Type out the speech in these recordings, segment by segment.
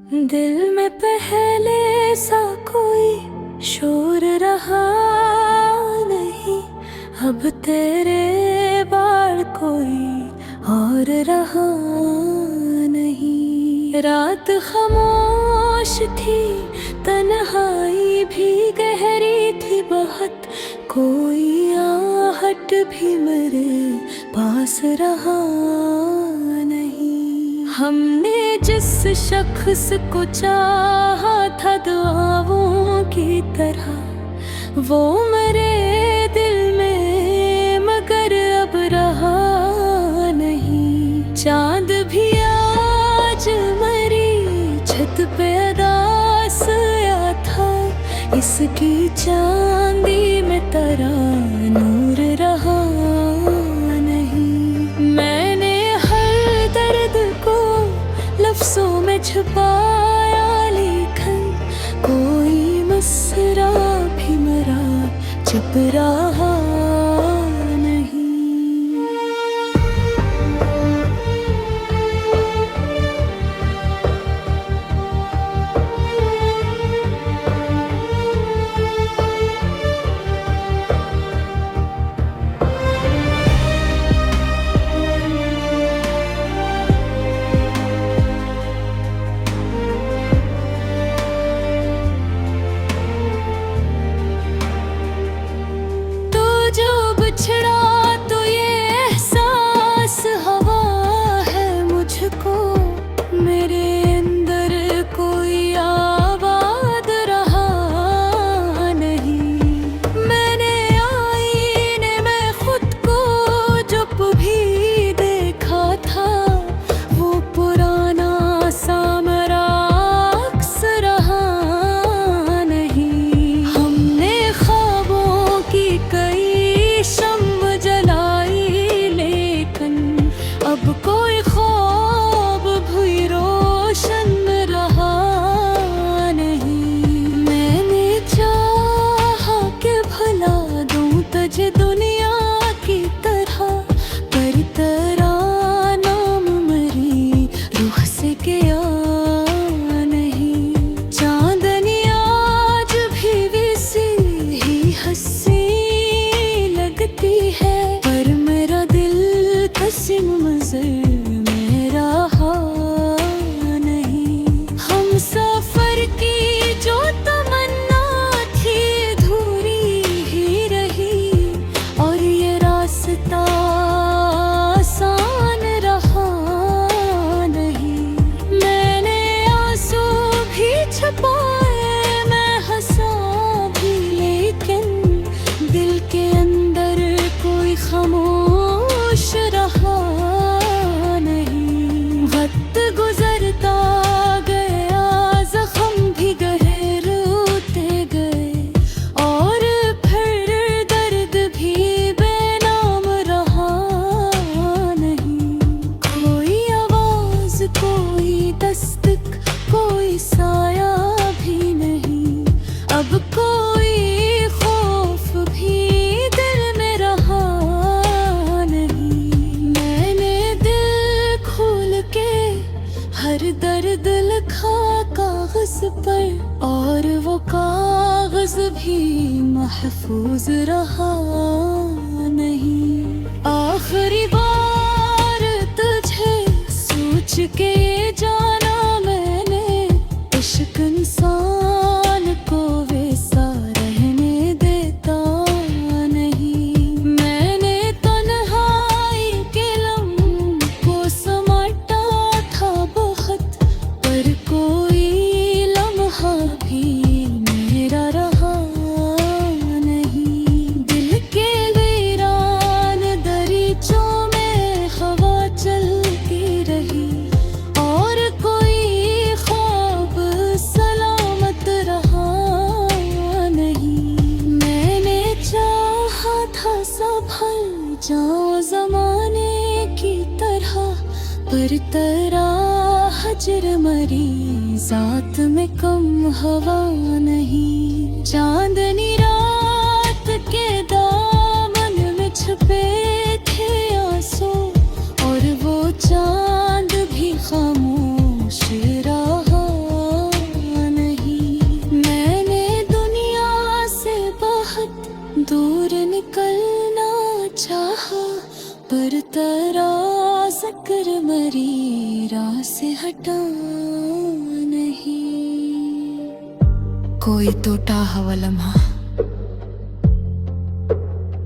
दिल में पहले सा कोई शोर रहा नहीं, अब तेरे बार कोई और रहा नहीं। रात खामोश थी, तन्हाई भी गहरी थी बहुत, कोई आहट भी मेरे पास रहा नहीं। हमने जिस शख्स को चाहा था दुआओं की तरह, वो मेरे दिल में मगर अब रहा नहीं। चांद भी आज मरी छत पे अदास आया था, इसकी चांदी में तेरा नूर रहा नहीं। मैंने हर दर्द को लफ्ज़ों में छुपाया, लेकिन कोई मसरा भी मेरा चुप रहा नहीं। बिछड़ा तो ये एहसास हवा है मुझको, मेरे अंदर कोई आबाद रहा नहीं। मैंने आईने में खुद को जब भी देखा था, वो पुराना सा मेरा अक्स रहा नहीं। हमने ख्वाबों की कई शम्म जलाई, लेकिन अब कोई ख्वाब भी रोशन रहा नहीं। मैंने चाहा कि भला दूं तुझे दुनिया की तरह, पर तेरा नाम मेरी रूह से गया नहीं। चांदनी आज भी वैसी ही हंसी लगती है, पर मेरा दिल कसिम मंज़र में रहा नहीं। हम सफर की जो तमन्ना थी अधूरी ही रही, और ये रास्ता आसान रहा नहीं। मैंने आंसू भी छुपाए, मैं हंसा भी, लेकिन दिल के अंदर कोई खामोश रहा नहीं। वक्त गुजरता गया, जख्म भी गहरते गए, और फिर दर्द भी बेनाम रहा नहीं। कोई आवाज, कोई दस्तक, कोई साया भी नहीं, अब कोई खौफ भी दिल में रहा नहीं। मैंने दिल खोल के हर दर्द लिखा कागज पर, और वो कागज भी महफूज रहा नहीं। आखिरी बार तुझे सोच के जाना मैंने, इश्क इंसान को वैसा रहने देता नहीं। मैंने तन्हाई के लम्हों को समेटा था बहुत, पर कोई लम्हा भी मेरा रहा नहीं। दिल के वीरान दरीचों में हवा चलती रही, और कोई ख्वाब सलामत रहा नहीं। मैंने चाहा था संभल जाऊं ज़माने की तरह, पर तेरा हजर मरी ज़ात में कम हवा नहीं। चांदनी रात के दामन में छुपे थे आंसू, और वो चांद भी खामोश रहा राह से हटा नहीं। कोई टूटा हुआ लम्हा,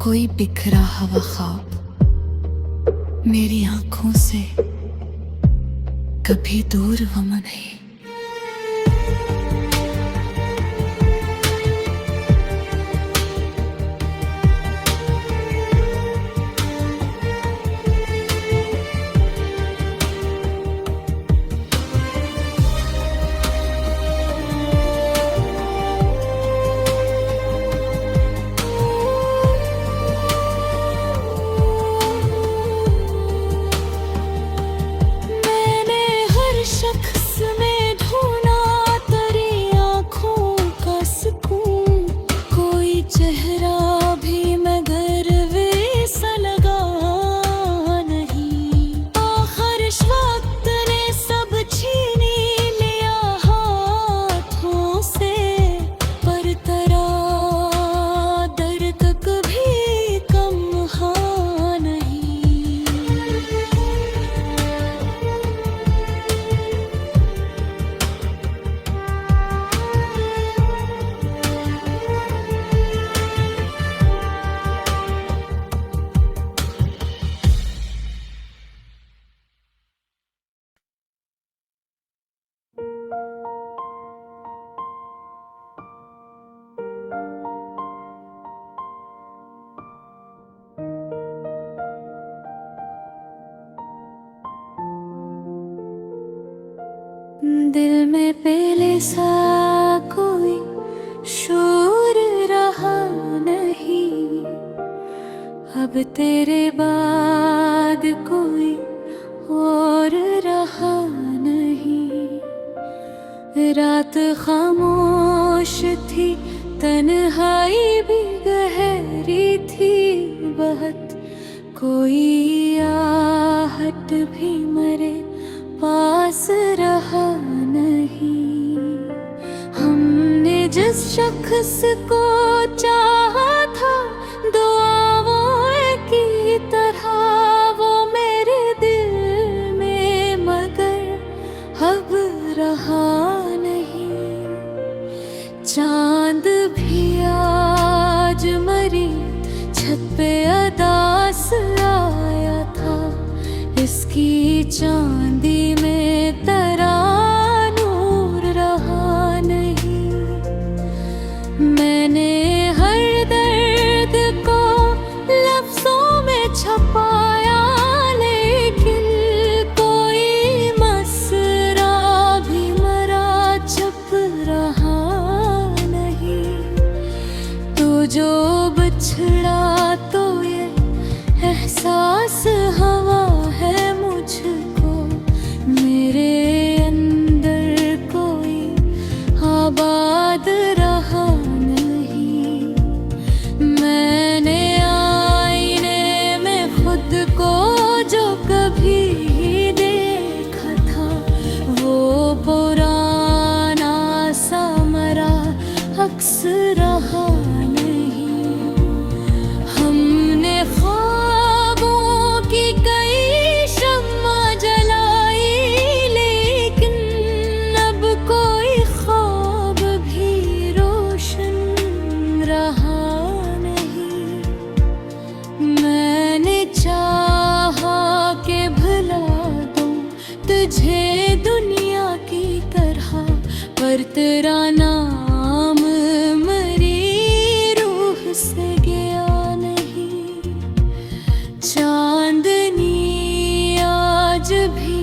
कोई बिखरा हुआ ख्वाब मेरी आंखों से कभी दूर गम नहीं। दिल में पहले सा कोई शोर रहा नहीं, अब तेरे बाद कोई और रहा नहीं। रात खामोश थी, तन्हाई भी गहरी थी बहुत, कोई आहट भी मेरे पास रहा नहीं। हमने जिस शख्स को चाहा था दुआओं की तरह, वो मेरे दिल में मगर अब रहा नहीं। चांद भी आज मरी छत पे अदास आया था, इसकी चांदी में तरानूर रहा नहीं। मैंने हर दर्द को लफ्जों में छपाया, लेकिन कोई मसरा भी मरा छप रहा नहीं। तो जो बिछड़ा तो ये एहसास हवा है मुझको, मेरे अंदर कोई आबाद रहा नहीं। मैंने आईने में खुद को जो कभी देखा था, वो पुराना सा मरा अक्स रहा नहीं। हमने तुझे दुनिया की तरह, पर तेरा नाम मरी रूह से गया नहीं। चांदनी आज भी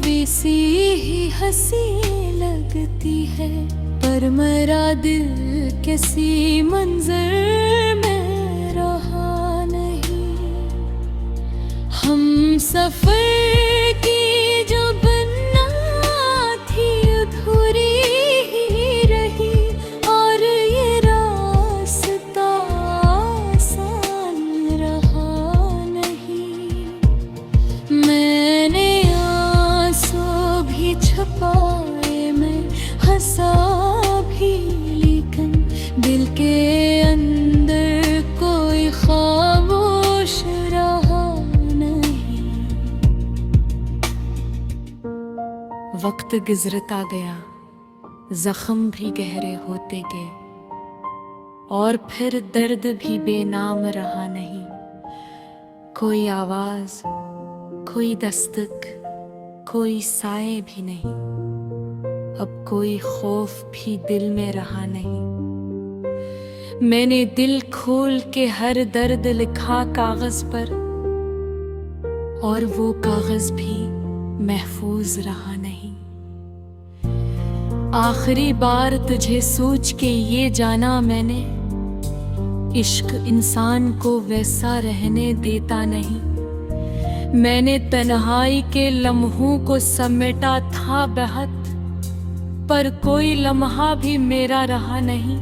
वैसी ही हंसी लगती है, पर मेरा दिल किसी मंजर में रहा नहीं। हम सफर की जो बनना थी अधूरी ही रही, और ये रास्ता आसान रहा नहीं। मैंने आंसू भी छुपाए, मैं हंसा भी, लेकिन दिल के अंदर कोई खामोश रहा नहीं। वक्त गुजरता गया, जख्म भी गहरे होते गए, और फिर दर्द भी बेनाम रहा नहीं। कोई आवाज, कोई दस्तक, कोई साए भी नहीं। अब कोई खौफ भी दिल में रहा नहीं। मैंने दिल खोल के हर दर्द लिखा कागज पर, और वो कागज भी महफूज रहा नहीं। आखिरी बार तुझे सोच के ये जाना मैंने, इश्क इंसान को वैसा रहने देता नहीं। मैंने तन्हाई के लम्हों को समेटा था बहुत, पर कोई लम्हा भी मेरा रहा नहीं।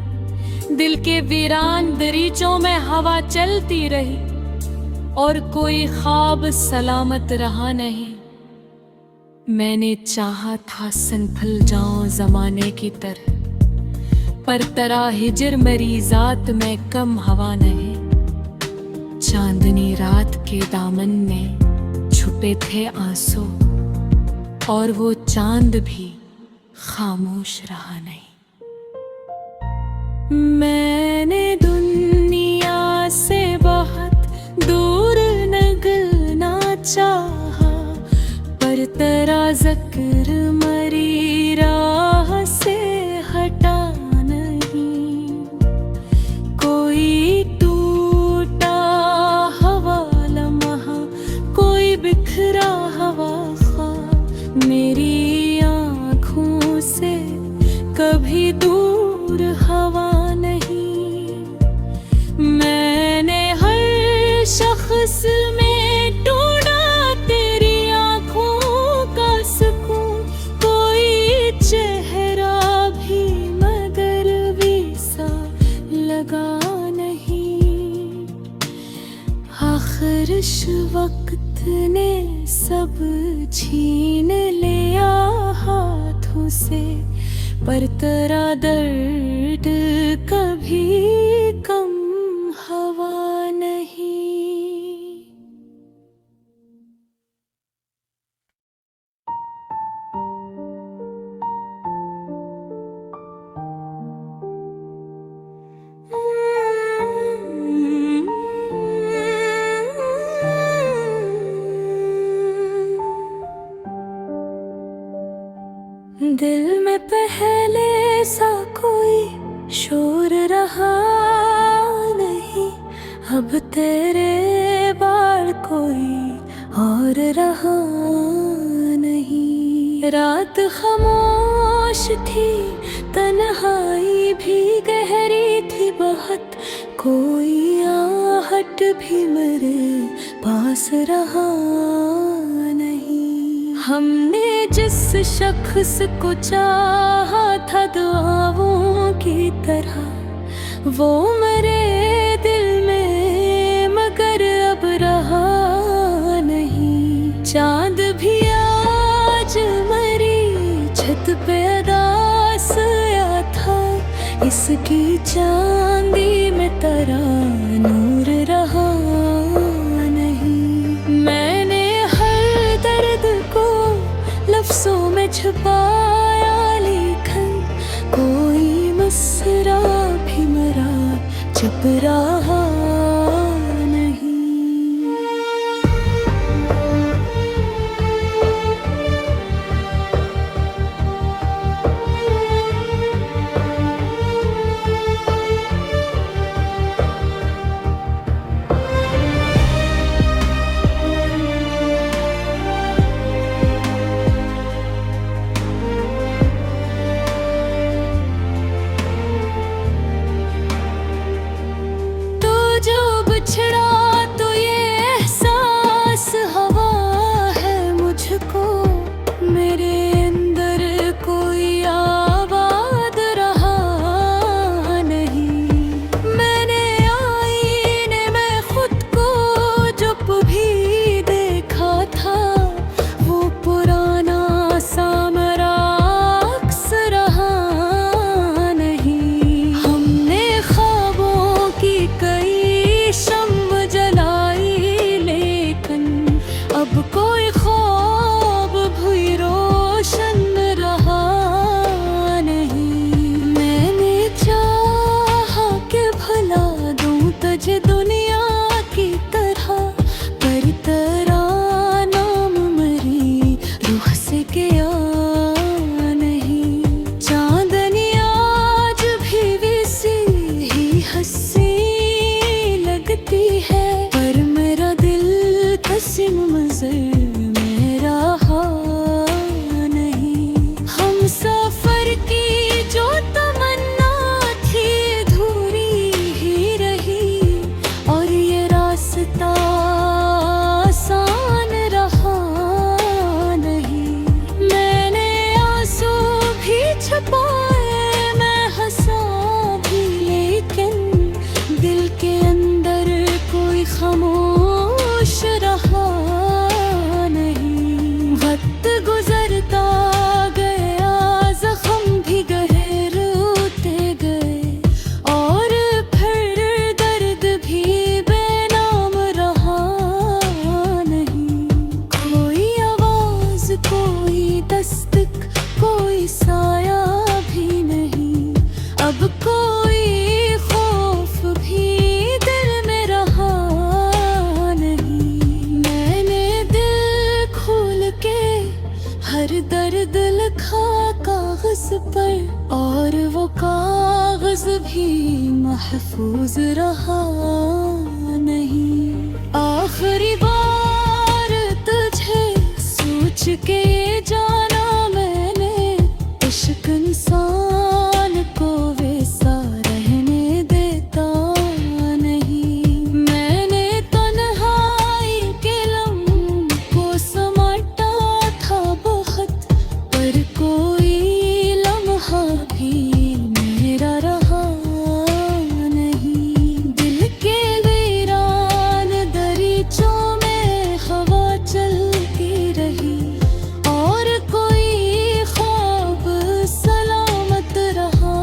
दिल के वीरान दरीचों में हवा चलती रही, और कोई ख्वाब सलामत रहा नहीं। मैंने चाहा था संभल जाऊं जमाने की तरह, पर तरह हिजर मेरी जात में कम हवा नहीं। चांदनी रात के दामन में छुपे थे आंसू, और वो चांद भी खामोश रहा नहीं। मैंने दुनिया से बहुत दूर निकलना चाहा, पर तेरा जिक्र मरी राह से हटा नहीं। कोई टूटा हवा लम्हा, कोई बिखरा हवा ख्वाब, मेरी आँखों से कभी दूर हवा नहीं। मैंने हर शख्स में ढूंढा तेरी आँखों का सुकून, कोई चेहरा भी मगर वैसा लगा नहीं। आखिर इस वक्त ने सब छीन लिया हाथों से, पर तेरा दर्द कभी कम हवा नहीं। दिल में पहले सा कोई शोर रहा नहीं, अब तेरे बार कोई और रहा नहीं। रात खामोश थी, तन्हाई भी गहरी थी बहुत, कोई आहट भी मेरे पास रहा नहीं। हमने जिस शख्स को चाहा था दुआओं की तरह, वो मेरे दिल में मगर अब रहा नहीं। चांद भी आज मेरी छत पे उदास आया था, इसकी चांदी में तेरा नूर रहा नहीं। मैंने हर दर्द को लफ्ज़ों में छुपाया, लेकिन कोई मसरा भी मेरा चुप रहा नहीं। के नहीं। चांदनी आज भी वैसी ही हंसी लगती है, पर मेरा दिल कसिम मज़र में रहा नहीं। हम सफर की जो तमन्ना थी अधूरी ही रही, और ये रास्ता आसान रहा नहीं। मैंने आंसू भी छुपाए, मैं हंसा भी, लेकिन दिल के अंदर कोई खामोश रहा नहीं। वक्त गुजरता गया, जख्म भी गहरते गए, और फिर दर्द भी बेनाम रहा नहीं। कोई आवाज, कोई दस्तक, कोई साया भी नहीं। अब कोई खौफ भी दिल में रहा नहीं। मैंने दिल खोल के हर दर्द लिखा कागज पर, और वो कागज भी महफूज रहा नहीं। आखिरी बार तुझे सोच के जाना मैंने, इश्क इंसान को वैसा रहने देता नहीं। मैंने तन्हाई के लम्हों को समेटा था बहुत, पर कोई लम्हा भी मेरा रहा नहीं। दिल के वीरान दरीचों में हवा चलती रही, और कोई ख्वाब सलामत रहा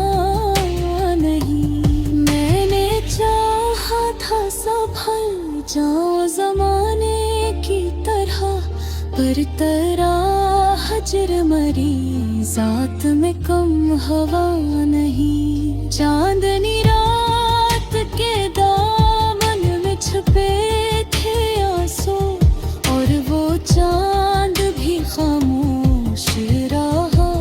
नहीं। मैंने चाहा था संभल जाऊं ज़माने की तरह, पर तरह हजर मरी जात में कम हवा नहीं। चांदनी रात के दामन में छुपे थे आंसू, और वो चांद भी खामोश रहा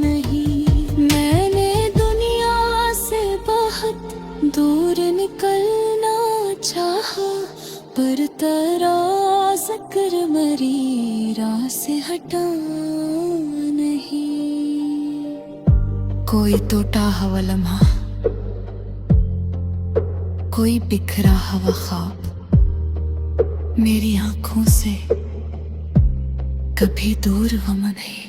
नहीं। मैंने दुनिया से बहुत दूर निकलना चाहा, पर तरास कर मरी राह से हटा नहीं। कोई टूटा हुआ लम्हा, कोई बिखरा हुआ ख्वाब, मेरी आंखों से कभी दूर गम नहीं।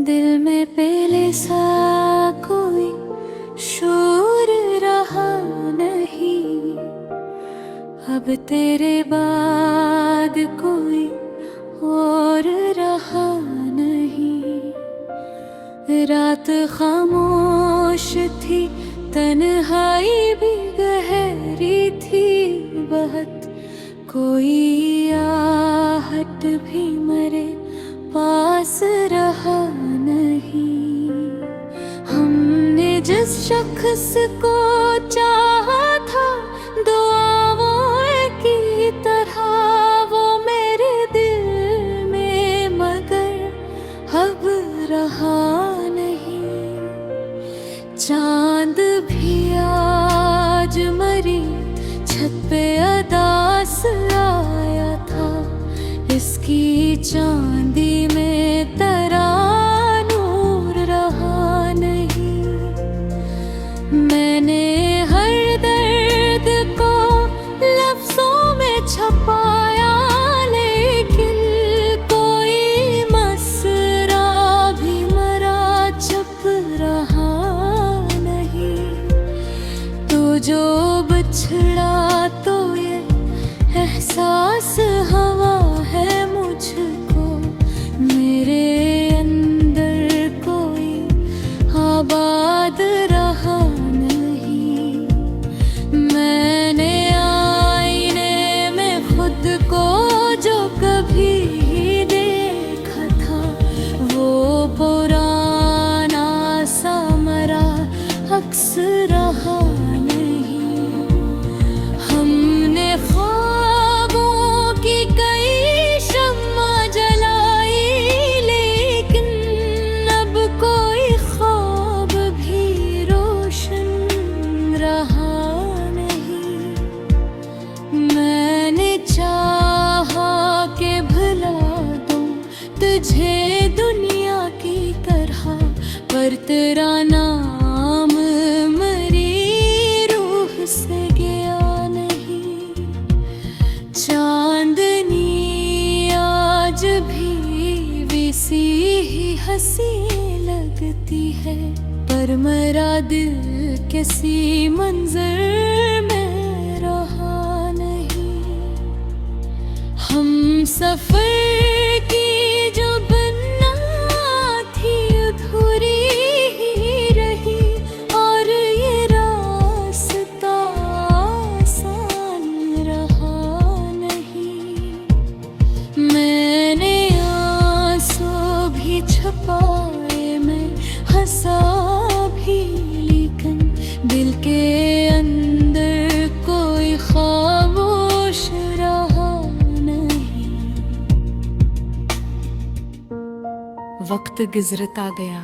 दिल में पहले सा कोई शोर रहा नहीं, अब तेरे बाद कोई और रहा नहीं। रात खामोश थी, तन्हाई भी गहरी थी बहुत, कोई आहट भी मरे पास रहा नहीं। हमने जिस शख्स को चाहा था दुआओं की तरह, वो मेरे दिल में मगर अब रहा नहीं। चांद भी आज मरी छत पे अदास आया था, इसकी चांदी में तरानूर रहा नहीं। मैंने हर दर्द को लफ्जों में छपाया, लेकिन कोई मसरा भी मरा छप रहा नहीं। तो जो बिछड़ा तो ये एहसास हवा है मुझको, मेरे अंदर कोई आबाद रहा नहीं। मैंने आईने में खुद को जो कभी देखा था, वो पुराना सा मरा अक्स रहा नहीं। हमने ख्वाबों की कई शम्मा जलाई, लेकिन अब कोई ख्वाब भी रोशन रहा नहीं। मैंने चाहा कि भुला दूं तुझे दुनिया की तरह, पर तेरा नाम मरी रूह से गया नहीं। चांदनी आज भी वैसी ही हंसी लगती है, पर मेरा दिल किसी मंजर में रहा नहीं। हम सफर की जो बनना थी अधूरी ही रही, और ये रास्ता आसान रहा नहीं। मैंने आंसू भी छुपाए, मैं हंसा भी, लेकिन दिल के अंदर कोई खामोश रहा नहीं। वक्त गुजरता गया,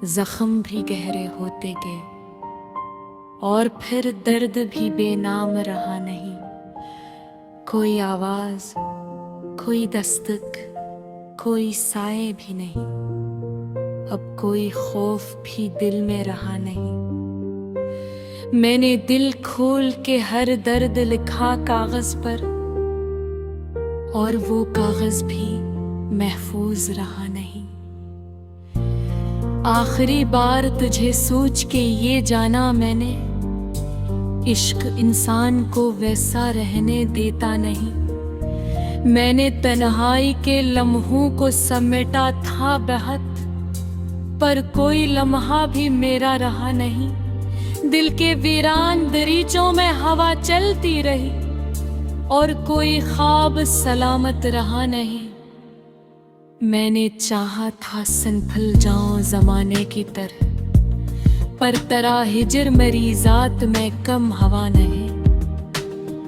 जख्म भी गहरे होते गए, और फिर दर्द भी बेनाम रहा नहीं। कोई आवाज, कोई दस्तक, कोई साए भी नहीं। अब कोई खौफ भी दिल में रहा नहीं। मैंने दिल खोल के हर दर्द लिखा कागज पर, और वो कागज भी महफूज रहा नहीं। आखिरी बार तुझे सोच के ये जाना मैंने, इश्क इंसान को वैसा रहने देता नहीं। मैंने तन्हाई के लम्हों को समेटा था बहुत, पर कोई लम्हा भी मेरा रहा नहीं। दिल के वीरान दरीचों में हवा चलती रही, और कोई ख्वाब सलामत रहा नहीं। मैंने चाहा था संभल जाऊं जमाने की तरह, पर तरह हिजर मेरी जात में कम हवा नहीं।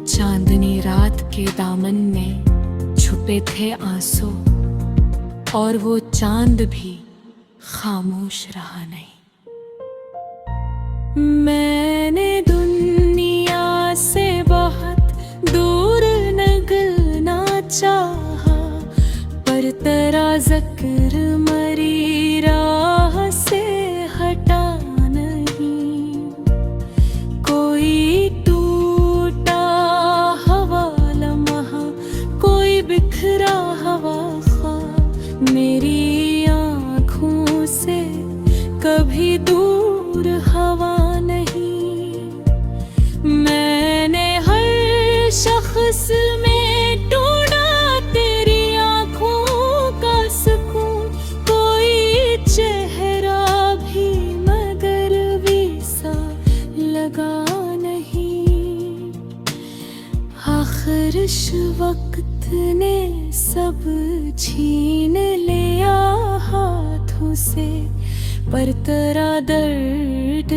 चांदनी रात के दामन में छुपे थे आंसू, और वो चांद भी खामोश रहा नहीं। मैंने दुनिया से बहुत दूर निकलना चाहा, पर तेरा ज़िक्र मरी राह से हटा नहीं। कोई टूटा हवा लम्हा, कोई बिखरा हवा ख्वाब, मेरी आँखों से कभी दूर हवा नहीं। मैंने हर शख्स में ढूंढा तेरी आँखों का सुकून, कोई चेहरा भी मगर वैसा लगा नहीं। आखिर वक्त ने सब छीन पर तेरा दर्द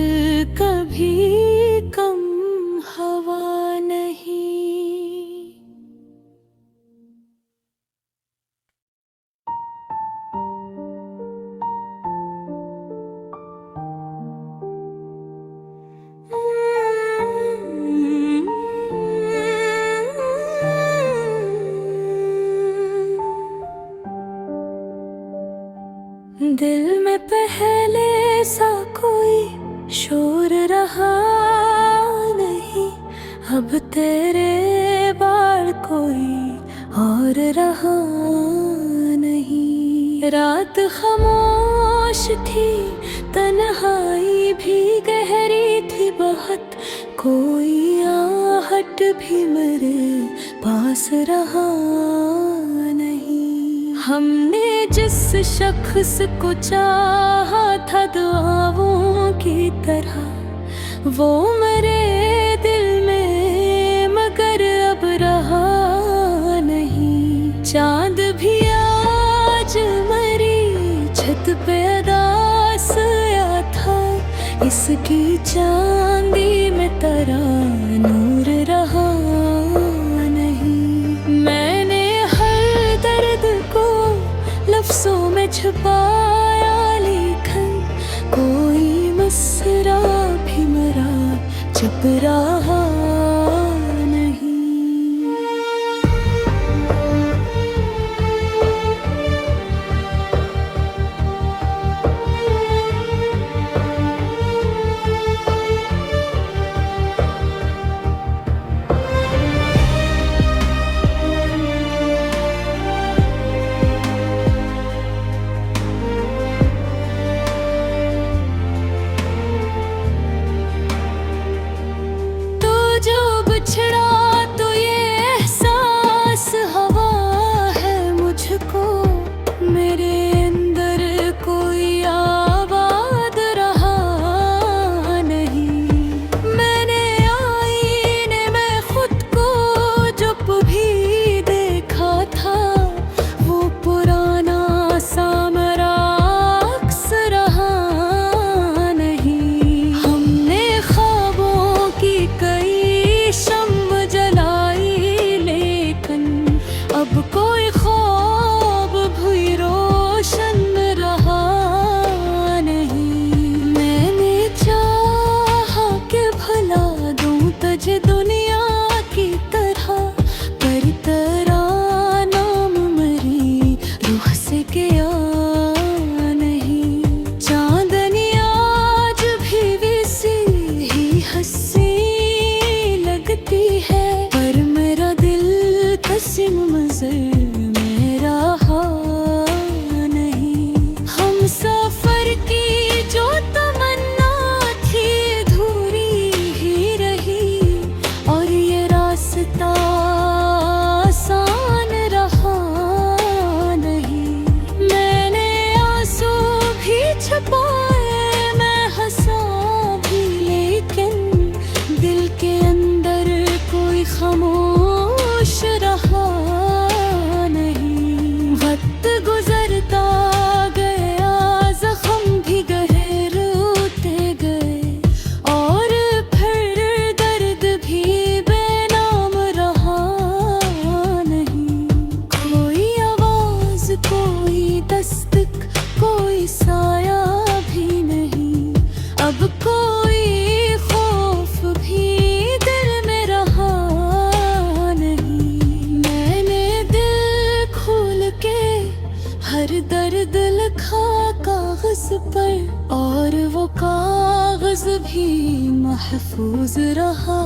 कभी कम हवा नहीं। दिल में पहले सा कोई शोर रहा नहीं, अब तेरे बार कोई और रहा नहीं। रात खामोश थी, तन्हाई भी गहरी थी बहुत, कोई आहट भी मेरे पास रहा नहीं। हमने जिस शख्स को चाहा था दुआओं की तरह, वो मेरे दिल में मगर अब रहा नहीं। चांद भी आज मरी छत पे अदास आया था, इसकी चांदी में तेरा नूर रहा नहीं। मैंने हर दर्द को लफ्ज़ों में छुपाया, लेकिन कोई मसरा भी मेरा चुप रहा नहीं। पर, और वो कागज भी महफूज रहा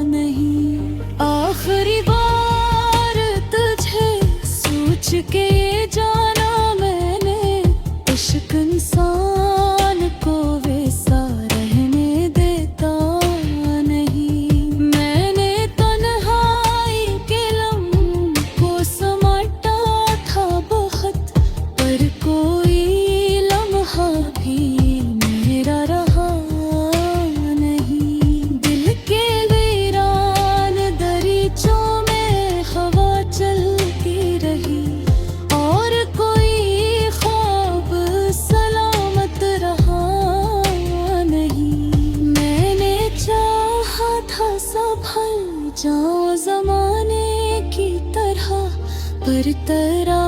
नहीं। आखिरी बार तुझे सोच के जाना मैंने, इश्क इंसान को वैसा रहने देता नहीं। मैंने तन्हाई के लम्हों को समेटा था बहुत, पर कोई लम्हा भी मेरा रहा नहीं। दिल के वीरान तरा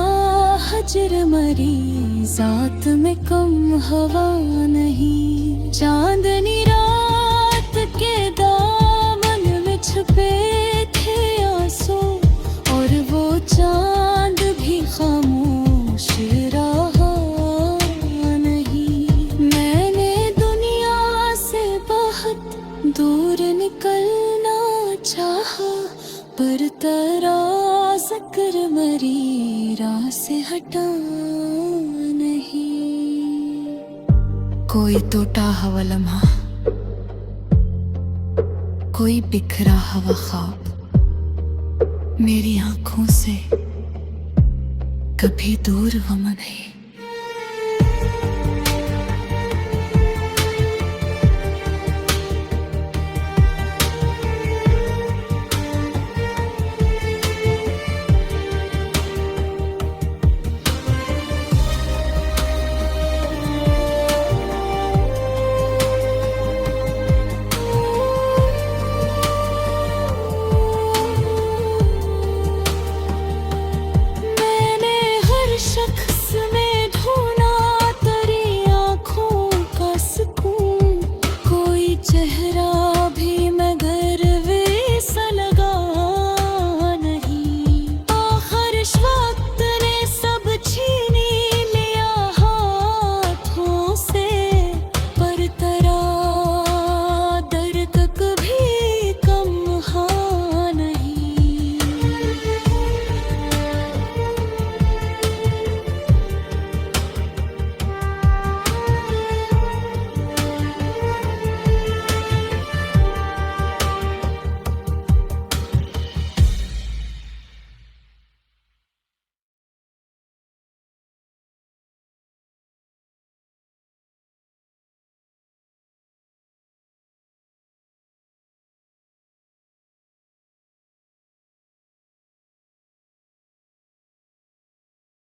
हजर मरी जात में कम हवा नहीं। चांदनी रात के दामन में छुपे थे आंसू, और वो चांद भी खामोश रहा नहीं। मैंने दुनिया से बहुत दूर निकलना चाहा, पर तरास कर मरी राह से हटा नहीं। कोई टूटा हुआ लम्हा, कोई बिखरा हुआ ख्वाब मेरी आंखों से कभी दूर गम नहीं।